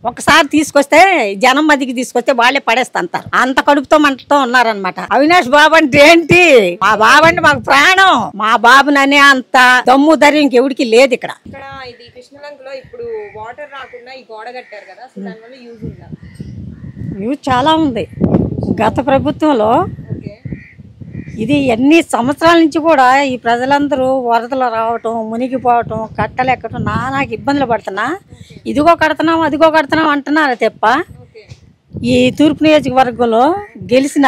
ఒకసారి తీసుకొస్తే జనం మధ్యకి తీసుకొస్తే వాళ్ళే పడేస్తుంటారు. అంత కడుపుతో మంటతో ఉన్నారనమాట. అవినాష్ బాబు అంటే ఏంటి, మా బాబు అంటే మాకు ప్రాణం. మా బాబుననే అంత దమ్ము ధైర్యం ఇంకెవడికి లేదు ఇక్కడ. ఇది కృష్ణలంకలో ఇప్పుడు వాటర్ రాకుండా ఈ గోడ కట్టారు కదా, సో దానివల్ల యూజ్ ఉందా? యూజ్ చాలా ఉంది. గత ప్రభుత్వంలో ఇది ఎన్ని సంవత్సరాల నుంచి కూడా ఈ ప్రజలందరూ వరదలు రావటం, మునిగిపోవటం, కట్టలెక్కటం నానాకి ఇబ్బందులు పడుతున్నా, ఇదిగో కడుతున్నాం అదిగో కడుతున్నాం అంటున్నారు తప్ప ఈ తూర్పు నియోజకవర్గంలో గెలిచిన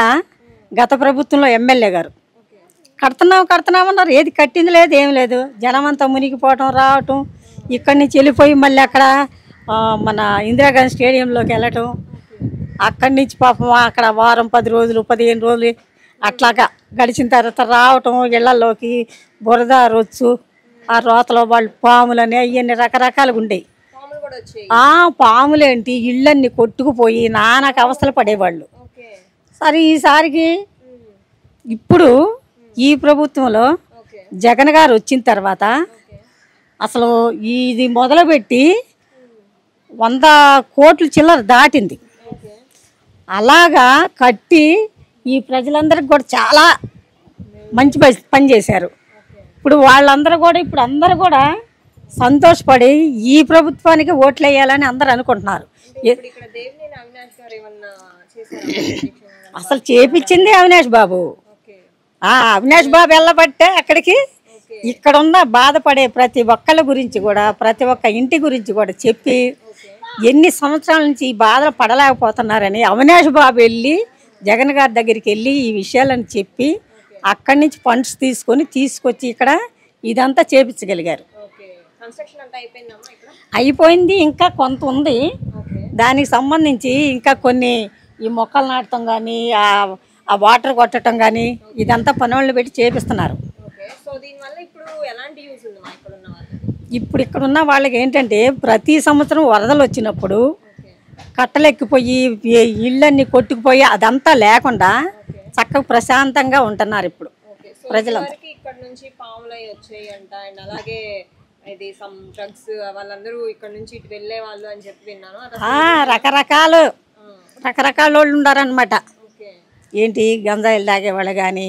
గత ప్రభుత్వంలో ఎమ్మెల్యే గారు కడుతున్నామన్నారు. ఏది కట్టింది లేదు, ఏం లేదు. జనం అంతా మునిగిపోవటం రావటం, ఇక్కడి నుంచి వెళ్ళిపోయి మళ్ళీ అక్కడ మన ఇందిరాగాంధీ స్టేడియంలోకి వెళ్ళటం, అక్కడి నుంచి పాపం అక్కడ వారం 10 రోజులు 15 రోజులు అట్లాగా గడిచిన తర్వాత రావటం, ఇళ్లలోకి బురద రొచ్చు, ఆ రోతలో వాళ్ళు పాములని అవన్నీ రకరకాలుగా ఉండేవి. పాములేంటి ఇళ్ళన్నీ కొట్టుకుపోయి నానాకు అవస్థలు పడేవాళ్ళు. సరే ఈసారికి ఇప్పుడు ఈ ప్రభుత్వంలో జగన్ గారు వచ్చిన తర్వాత అసలు ఇది మొదలుపెట్టి 100 కోట్లు చిల్లర దాటింది. అలాగా కట్టి ఈ ప్రజలందరికీ కూడా చాలా మంచి పని చేశారు. ఇప్పుడు వాళ్ళందరూ కూడా ఇప్పుడు అందరూ కూడా సంతోషపడి ఈ ప్రభుత్వానికి ఓట్లు వేయాలని అందరూ అనుకుంటున్నారు. అసలు చేపించింది అవినాష్ బాబు. అవినాష్ బాబు వెళ్ళబట్టే అక్కడికి ఇక్కడున్న బాధపడే ప్రతి ఒక్కళ్ళ గురించి కూడా ప్రతి ఒక్క ఇంటి గురించి కూడా చెప్పి ఎన్ని సంవత్సరాల నుంచి ఈ బాధలు పడలేకపోతున్నారని అవినాష్ బాబు వెళ్ళి జగన్ గారి దగ్గరికి వెళ్ళి ఈ విషయాలను చెప్పి అక్కడి నుంచి ఫండ్స్ తీసుకొచ్చి ఇక్కడ ఇదంతా చేపించగలిగారు. అయిపోయింది, ఇంకా కొంత ఉంది. దానికి సంబంధించి ఇంకా కొన్ని ఈ మొక్కలు నాటడం కానీ ఆ వాటర్ కొట్టడం కానీ ఇదంతా పనులను పెట్టి చేపిస్తున్నారు. ఇప్పుడు ఇక్కడ ఉన్న వాళ్ళకి ఏంటంటే ప్రతి సంవత్సరం వరదలు వచ్చినప్పుడు కట్టలెక్కిపోయి ఇళ్ళన్నీ కొట్టుకుపోయి అదంతా లేకుండా చక్కగా ప్రశాంతంగా ఉంటున్నారు ఇప్పుడు ప్రజలంతా. రకరకాల వాళ్ళు ఉండారనమాట. ఏంటి గంజాయిలు తాగేవాళ్ళు కానీ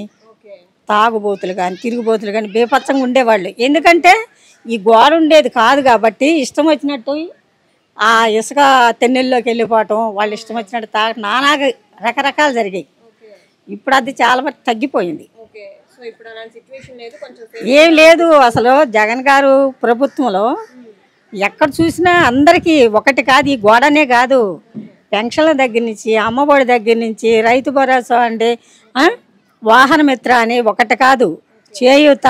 తాగుబోతులు కానీ తిరుగుబోతులు కానీ బేపచ్చంగా ఉండేవాళ్ళు. ఎందుకంటే ఈ గోడ ఉండేది కాదు కాబట్టి ఇష్టం వచ్చినట్టు ఆ ఇసుక తెన్నెల్లోకి వెళ్ళిపోవటం, వాళ్ళు ఇష్టం వచ్చినట్టు తాగటం నానాగా రకరకాలు జరిగాయి. ఇప్పుడు అది చాలా వరకు తగ్గిపోయింది. ఏం లేదు. అసలు జగన్ గారు ప్రభుత్వంలో ఎక్కడ చూసినా అందరికీ ఒకటి కాదు, ఈ గోడనే కాదు, పెన్షన్ల దగ్గర నుంచి అమ్మఒడి దగ్గర నుంచి రైతు భరోసా అంటే వాహన మిత్ర అని ఒకటి కాదు, చేయూత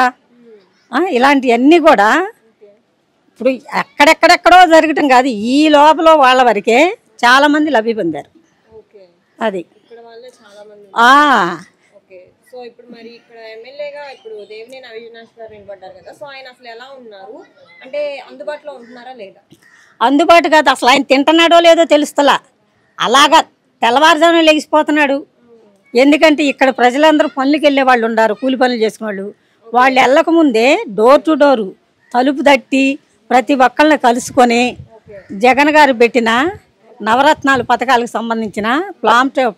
ఇలాంటివన్నీ కూడా ఇప్పుడు ఎక్కడెక్కడెక్కడో జరగటం కాదు, ఈ లోపల వాళ్ళ వరకే చాలామంది లబ్ధి పొందారు. అది అందుబాటు కాదు. అసలు ఆయన తింటున్నాడో లేదో తెలుస్తలా. అలాగా తెల్లవారుజామున లెగిసిపోతున్నాడు. ఎందుకంటే ఇక్కడ ప్రజలందరూ పనులకి వెళ్ళే వాళ్ళు ఉన్నారు, కూలి పనులు చేసుకునే వాళ్ళు వెళ్ళక ముందే డోర్ టు డోరు తలుపు తట్టి ప్రతి ఒక్కళ్ళని కలుసుకొని జగన్ గారు పెట్టిన నవరత్నాలు పథకాలకు సంబంధించిన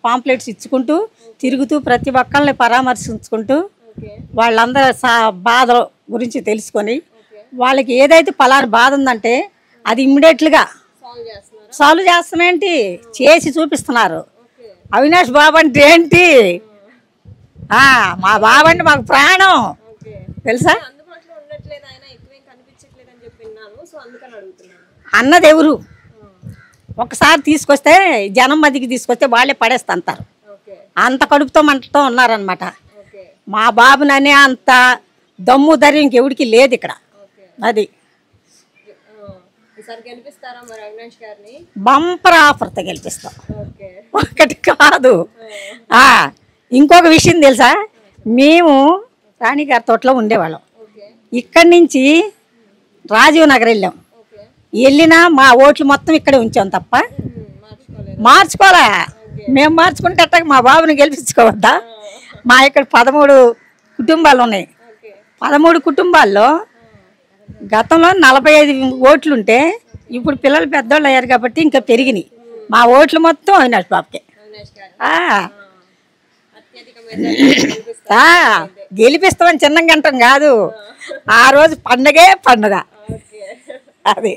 పాంప్లెట్స్ ఇచ్చుకుంటూ తిరుగుతూ ప్రతి ఒక్కళ్ళని పరామర్శించుకుంటూ వాళ్ళందరూ బాధ గురించి తెలుసుకొని వాళ్ళకి ఏదైతే పలానా బాధ ఉందంటే అది ఇమ్మీడియట్గా సాల్వ్ చేస్తామేంటి చేసి చూపిస్తున్నారు. అవినాష్ బాబు అంటే ఏంటి, మా బాబు అంటే మాకు ప్రాణం తెలుసా. అన్నది ఎవరు ఒకసారి తీసుకొస్తే జనం మధ్యకి తీసుకొస్తే వాళ్ళే పడేస్తుంటారు. అంత కడుపుతో మంటతో ఉన్నారనమాట. మా బాబుననే అంత దమ్ము ధైర్యం ఇంకెవడికి లేదు ఇక్కడ. అది బంపర్ ఆఫర్తో గెలిపిస్తాం. ఒకటి కాదు. ఇంకొక విషయం తెలుసా, మేము రాణిగారి తోటలో ఉండేవాళ్ళం. ఇక్కడి నుంచి రాజీవ్ నగర్ వెళ్ళినా మా ఓట్లు మొత్తం ఇక్కడే ఉంచాం తప్ప మార్చుకోలే. మేము మార్చుకుంటే అట్ట మా బాబుని గెలిపించుకోవద్దా? మా ఇక్కడ 13 కుటుంబాలు ఉన్నాయి. 13 కుటుంబాల్లో గతంలో 45 ఓట్లుంటే ఇప్పుడు పిల్లలు పెద్దోళ్ళు అయ్యారు కాబట్టి ఇంకా పెరిగినాయి. మా ఓట్లు మొత్తం అవినాష్ బాబుకే. అవినాష్ గారు ఆ, అత్యధిక మెజారిటీ ఆ, గెలిపిస్తామని చిన్నంగా అంటాం కాదు, ఆ రోజు పండగే పండగ. ఓకే అది